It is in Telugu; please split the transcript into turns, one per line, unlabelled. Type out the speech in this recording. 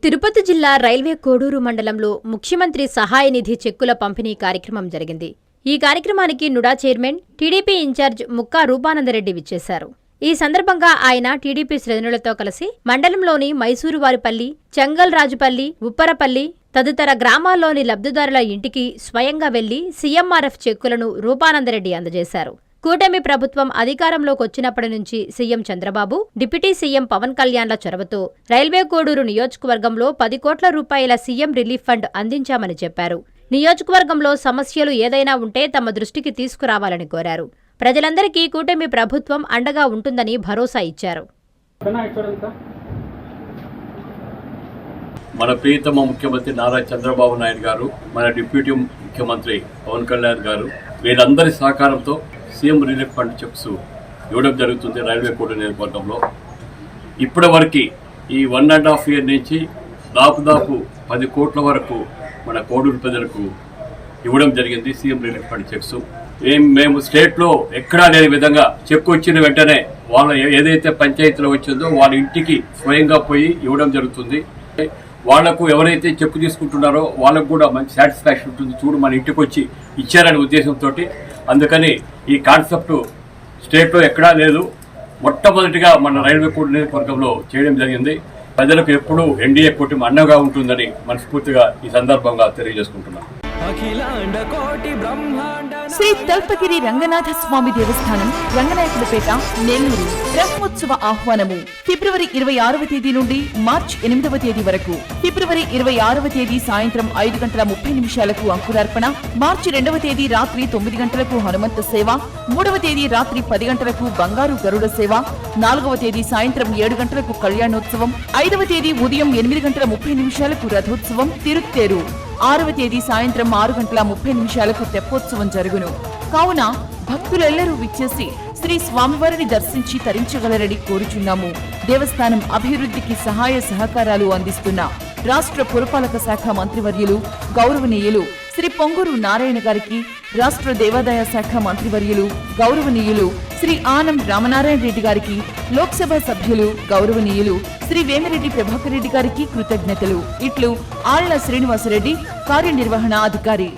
తిరుపతి జిల్లా రైల్వే కోడూరు మండలంలో ముఖ్యమంత్రి సహాయ నిధి చెక్కుల పంపిణీ కార్యక్రమం జరిగింది. ఈ కార్యక్రమానికి NUDA chairman, TDP incharge Mukka Roopananda Reddy విచ్చేశారు. ఈ సందర్భంగా ఆయన టీడీపీ శ్రేణులతో కలిసి మండలంలోని మైసూరువారిపల్లి, చెంగల్రాజుపల్లి, ఉప్పరపల్లి తదితర గ్రామాల్లోని లబ్ధిదారుల ఇంటికి స్వయంగా వెళ్లి సీఎంఆర్ఎఫ్ చెక్కులను రూపానందరెడ్డి అందజేశారు. కూటమి ప్రభుత్వం అధికారంలోకొచ్చినప్పటి నుంచి CM Chandrababu, deputy CM Pawan కళ్యాణ్ల చొరవతో రైల్వే కోడూరు నియోజకవర్గంలో 10 కోట్ల రూపాయల సీఎం రిలీఫ్ ఫండ్ అందించామని చెప్పారు. నియోజకవర్గంలో సమస్యలు ఏదైనా ఉంటే తమ దృష్టికి తీసుకురావాలని కోరారు. ప్రజలందరికీ కూటమి ప్రభుత్వం అండగా ఉంటుందని భరోసా ఇచ్చారు.
మన ప్రియతమ ముఖ్యమంత్రి నారా చంద్రబాబు నాయుడు గారు, మన డిప్యూటీ ముఖ్యమంత్రి పవన్ కళ్యాణ్ గారు వీళ్ళందరి సహకారంతో సీఎం రిలీఫ్ ఫండ్ చెక్స్ ఇవ్వడం జరుగుతుంది. రైల్వే కోడూరు నియోజకవర్గంలో ఇప్పటి వరకు ఈ 1.5 year నుంచి దాదాపు 10 కోట్ల వరకు మన కోడూరు ప్రజలకు ఇవ్వడం జరిగింది సీఎం రిలీఫ్ ఫండ్ చెక్స్. మేము స్టేట్లో ఎక్కడా లేని విధంగా చెక్ వచ్చిన వెంటనే వాళ్ళ ఏదైతే పంచాయతీలో వచ్చిందో వాళ్ళ ఇంటికి స్వయంగా పోయి ఇవ్వడం జరుగుతుంది. వాళ్లకు ఎవరైతే చెక్ తీసుకుంటున్నారో వాళ్ళకు కూడా మంచి సాటిస్ఫాక్షన్ ఉంటుంది, చూడు మన ఇంటికి వచ్చి ఇచ్చారనే ఉద్దేశంతో. అందుకని ఈ కాన్సెప్ట్ స్టేట్లో ఎక్కడా లేదు, మొట్టమొదటిగా మన రైల్వే కోడూరు నియోజకవర్గంలో చేయడం జరిగింది. ప్రజలకు ఎప్పుడూ ఎన్డీఏ కూటమి అండగా ఉంటుందని మనస్ఫూర్తిగా ఈ సందర్భంగా తెలియజేసుకుంటున్నాను.
శ్రీ తల్పగిరి రంగనాథ స్వామి దేవస్థానం, రంగనాయకులపేట, నెల్లూరు. బ్రహ్మోత్సవ ఆహ్వానము ఫిబ్రవరి 26వ తేదీ నుండి మార్చి 8వ తేదీ వరకు. ఫిబ్రవరి 26వ తేదీ సాయంత్రం 5:30 అంకురార్పణ, మార్చి 2వ తేదీ రాత్రి 9 గంటలకు హనుమంత సేవ, 3వ తేదీ రాత్రి 10 గంటలకు బంగారు గరుడ సేవ, 4వ తేదీ సాయంత్రం 7 గంటలకు కళ్యాణోత్సవం, 5వ తేదీ ఉదయం 8:30 రథోత్సవం తిరుత్తేరు, 6వ తేదీ సాయంత్రం 6:30 తెప్పోత్సవం జరుగును. కావున భక్తులెల్లరూ విచ్చేసి శ్రీ స్వామివారిని దర్శించి తరించగలరని కోరుచున్నాము. దేవస్థానం అభివృద్ధికి సహాయ సహకారాలు అందిస్తున్న రాష్ట్ర పురపాలక శాఖ మంత్రివర్యులు గౌరవనీయులు శ్రీ పొంగూరు నారాయణ గారికి, రాష్ట్ర దేవాదాయ శాఖ మంత్రివర్యులు గౌరవనీయులు శ్రీ ఆనం రామనారాయణ రెడ్డి గారికి, లోక్సభ సభ్యులు గౌరవనీయులు శ్రీ వేమిరెడ్డి ప్రభాకర్ రెడ్డి గారికి కృతజ్ఞతలు. ఇట్లు ఆళ్ల శ్రీనివాసరెడ్డి, కార్యనిర్వహణ అధికారి.